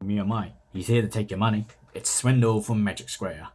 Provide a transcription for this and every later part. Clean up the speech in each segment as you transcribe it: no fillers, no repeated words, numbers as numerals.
Me or mine. He's here to take your money. It's Swindle from Magic Square.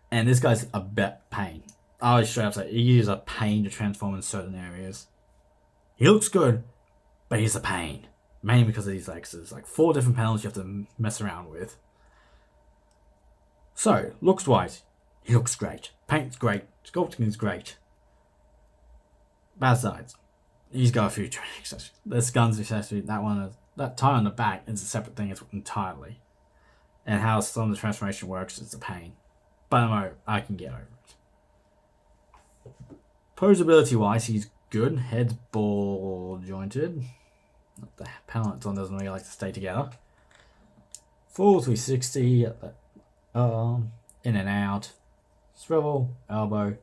And this guy's a bit pain. I was straight up say he is a pain to transform in certain areas. He looks good, but he's a pain. Mainly because of these legs. There's like 4 different panels you have to mess around with. So, looks wise, he looks great. Paint's great. Sculpting is great. Bad sides. He's got a few tricks. This gun's accessory, that tie on the back is a separate thing entirely. And how some of the transformation works is a pain. But I can get over it. Posability wise, he's good. Head's ball jointed. The panel it's on doesn't really like to stay together. Full 360 at the arm, in and out. Swivel, elbow.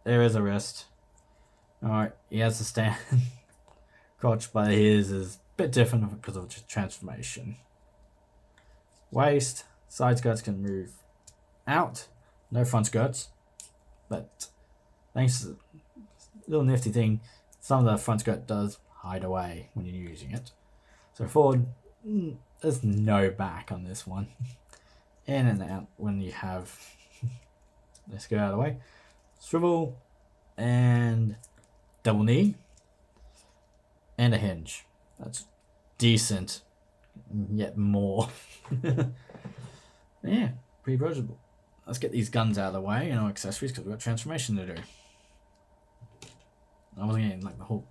There is a wrist. Alright, he has to stand. Crotch, but his is a bit different because of transformation. Waist, side skirts can move out. No front skirts. But thanks to the little nifty thing, some of the front skirt does hide away when you're using it. So forward, there's no back on this one. In and out when you have. Let's get out of the way. Swivel and double knee and a hinge. That's decent, yet more. Yeah, pretty approachable. Let's get these guns out of the way and our accessories because we've got transformation to do. I wasn't getting like the whole.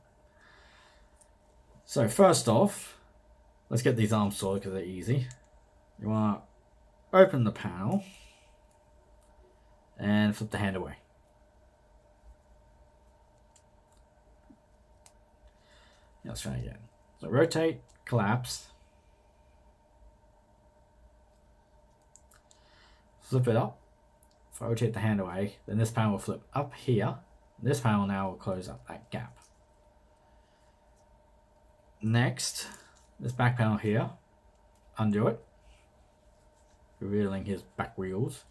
So first off, let's get these arms sorted because they're easy. You want to open the panel and flip the hand away. Let's try again. So rotate, collapse, flip it up, rotate the hand away, then this panel will flip up here. This panel now will close up that gap. Next, this back panel here, undo it, revealing his back wheels.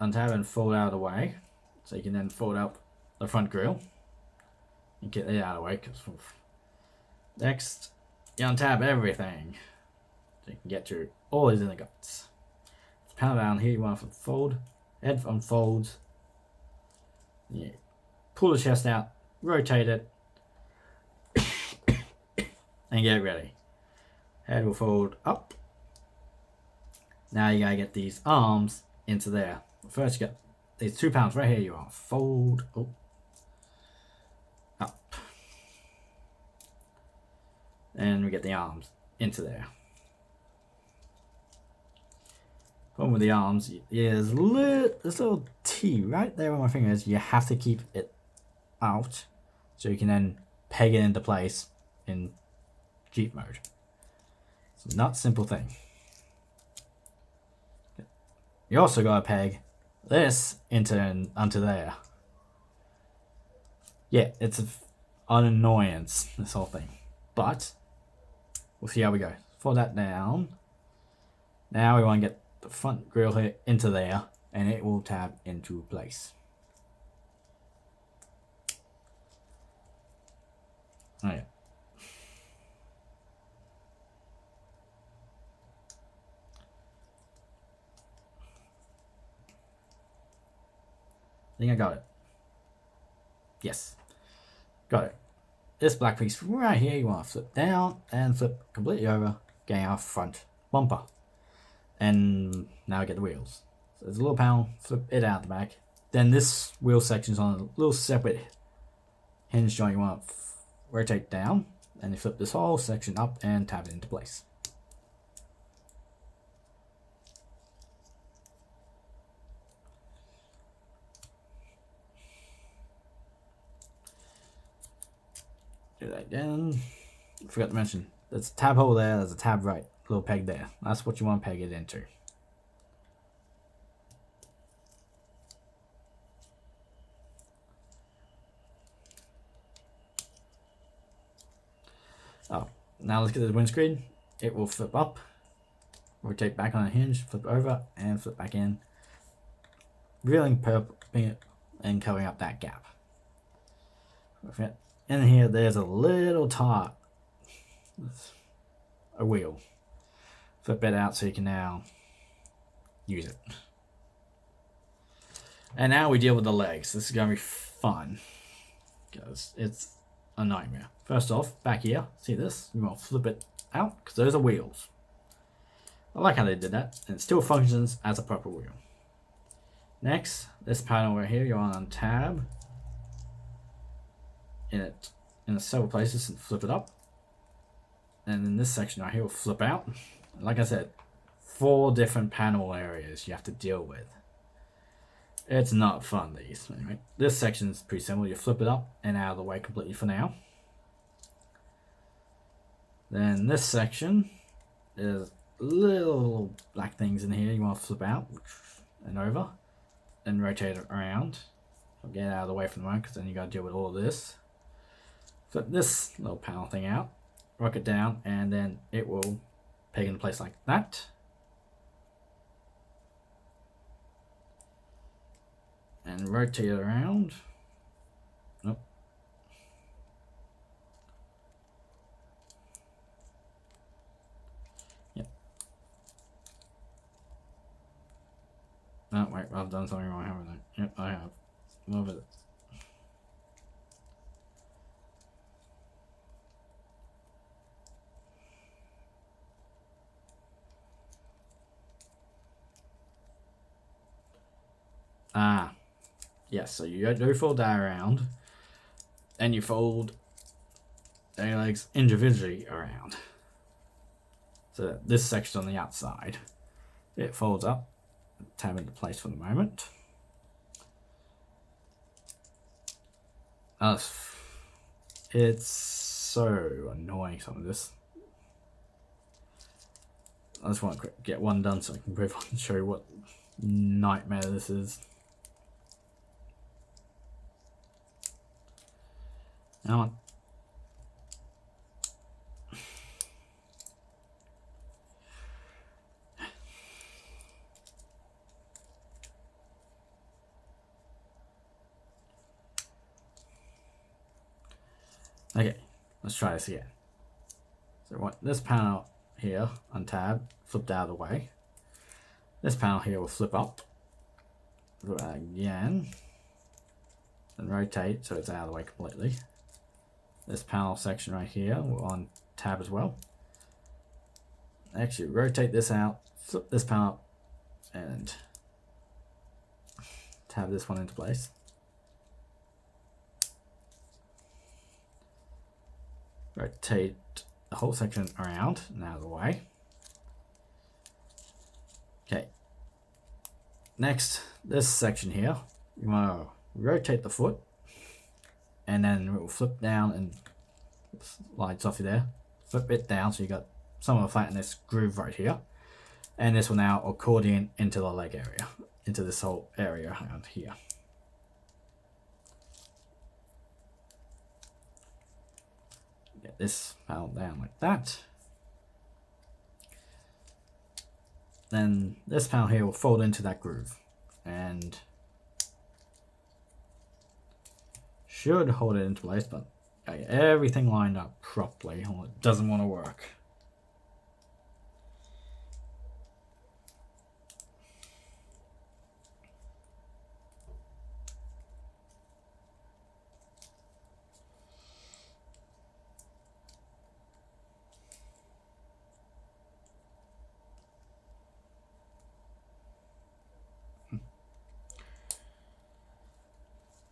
Untab and fold out of the way, so you can then fold up the front grille and get it out of the way. Next, you untab everything so you can get to all his inner guts. Panel down here, you want to fold, head unfolds, yeah. Pull the chest out, rotate it, and get ready. Head will fold up. Now you gotta get these arms into there. First, you get these 2 pounds right here. You want to fold up, and we get the arms into there. Problem with the arms is this little T right there on my fingers. You have to keep it out so you can then peg it into place in Jeep mode. It's not a simple thing. You also gotta peg this onto there. Yeah, it's an annoyance, this whole thing. But we'll see how we go. Fold that down. Now we want to get the front grille here into there, and it will tab into place. Oh yeah. I think I got it. Yes. Got it. This black piece right here, you want to flip down and flip completely over, getting our front bumper. And now we get the wheels. So there's a little panel, flip it out the back. Then this wheel section is on a little separate hinge joint. You want to rotate down, and you flip this whole section up and tap it into place. Do that again. Forgot to mention, there's a tab hole there, there's a tab right, little peg there. That's what you want to peg it into. Oh, now let's get to the windscreen. It will flip up, rotate back on a hinge, flip over, and flip back in, revealing purple and covering up that gap. In here, there's a little top, a wheel. flip it out so you can now use it. And now we deal with the legs. This is going to be fun because it's a nightmare. First off, back here, see this? You want to flip it out because those are wheels. I like how they did that, and it still functions as a proper wheel. Next, this panel right here, you're on tab in several places and flip it up. And in this section right here, will flip out. Like I said, 4 different panel areas you have to deal with. It's not fun, these. Anyway, this section is pretty simple. You flip it up and out of the way completely for now. Then this section is little black things in here you want to flip out and over and rotate it around. So get out of the way from the moment because then you got to deal with all of this. Flip this little panel thing out, rock it down, and then it will peg into place like that. And rotate it around. Nope. Yep. Oh, wait, I've done something wrong, haven't I? Yep, I have. Move it. Ah. Yes, so you do fold that around, and you fold the legs individually around. So this section on the outside, it folds up, tab into place for the moment. It's so annoying, some of this. I just want to get one done so I can move on and show you what nightmare this is. Come on. Okay, let's try this again. So what this panel here, untab, flipped out of the way. This panel here will flip up. Do that again. And rotate so it's out of the way completely. This panel section right here will on tab as well. Actually, rotate this out, flip this panel up, and tab this one into place. Rotate the whole section around and out of the way. Okay. Next, this section here, you want to rotate the foot, and then it will flip down and slides off you there. Flip it down so you got some of the flat in this groove right here, and this will now accordion into the leg area, into this whole area around here. Get this panel down like that. Then this panel here will fold into that groove and should hold it into place, but everything lined up properly or it doesn't want to work.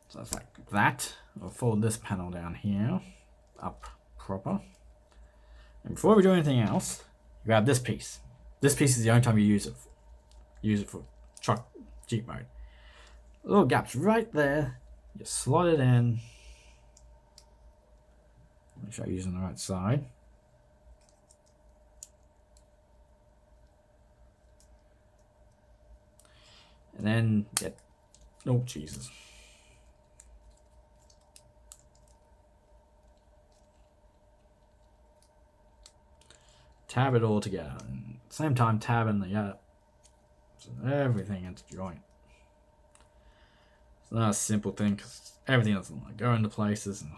So it's like that. I'll fold this panel down here up proper. And before we do anything else, you grab this piece. This piece is the only time you use it. Use it for truck Jeep mode. Little gaps right there. You slot it in. Make sure I'm using the right side. And then get, oh Jesus. Tab it all together, and at the same time tabbing the so everything into joint. It's not a simple thing because everything doesn't like go into places. And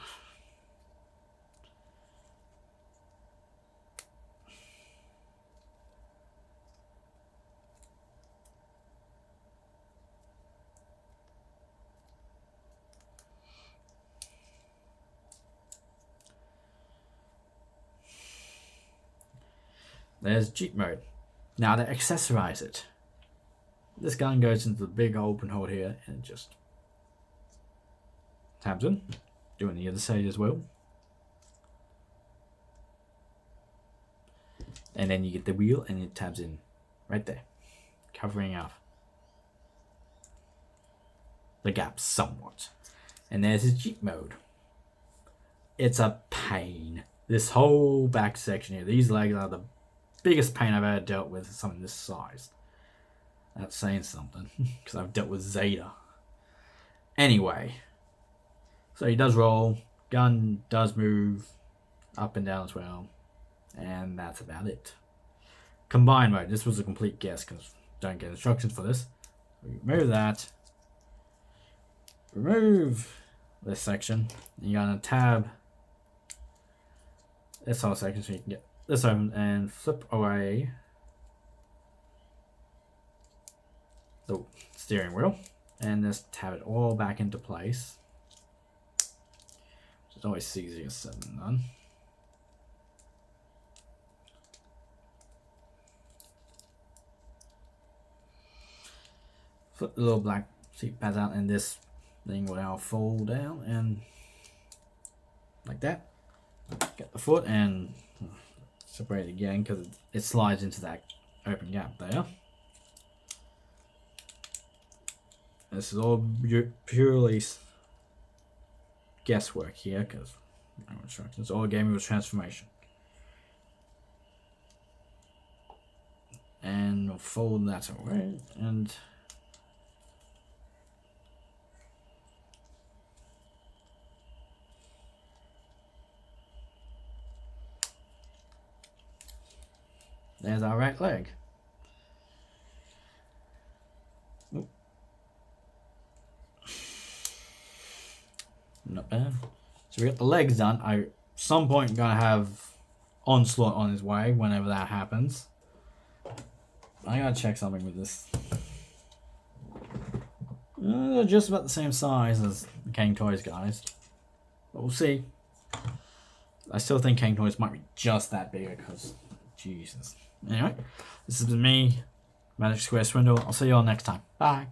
There's Jeep mode. Now to accessorize it, this gun goes into the big open hole here and just tabs in. Doing the other side as well. And then you get the wheel and it tabs in right there, covering up the gap somewhat. And there's his Jeep mode. It's a pain. This whole back section here, these legs are the biggest pain I've ever dealt with something this size. That's saying something, because I've dealt with Zeta. Anyway, so he does roll, gun does move up and down as well, and that's about it. Combine mode, this was a complete guess because don't get instructions for this. Remove that. Remove this section. You're gonna tab this whole section so you can get this open and flip away the steering wheel and just tab it all back into place. It's always easier said than done. Flip the little black seat pads out and this thing will now fold down and like that. Get the foot and separate it again because it slides into that open gap there. This is all purely guesswork here because no instructions. All it gave me was transformation. And we'll fold that away and there's our right leg. Ooh. Not bad. So we got the legs done. I at some point gonna have Onslaught on his way whenever that happens. I gotta check something with this. They're just about the same size as the King Toys guys, but we'll see. I still think King Toys might be just that bigger because Jesus. Anyway, this has been me, Magic Square Swindle. I'll see you all next time. Bye.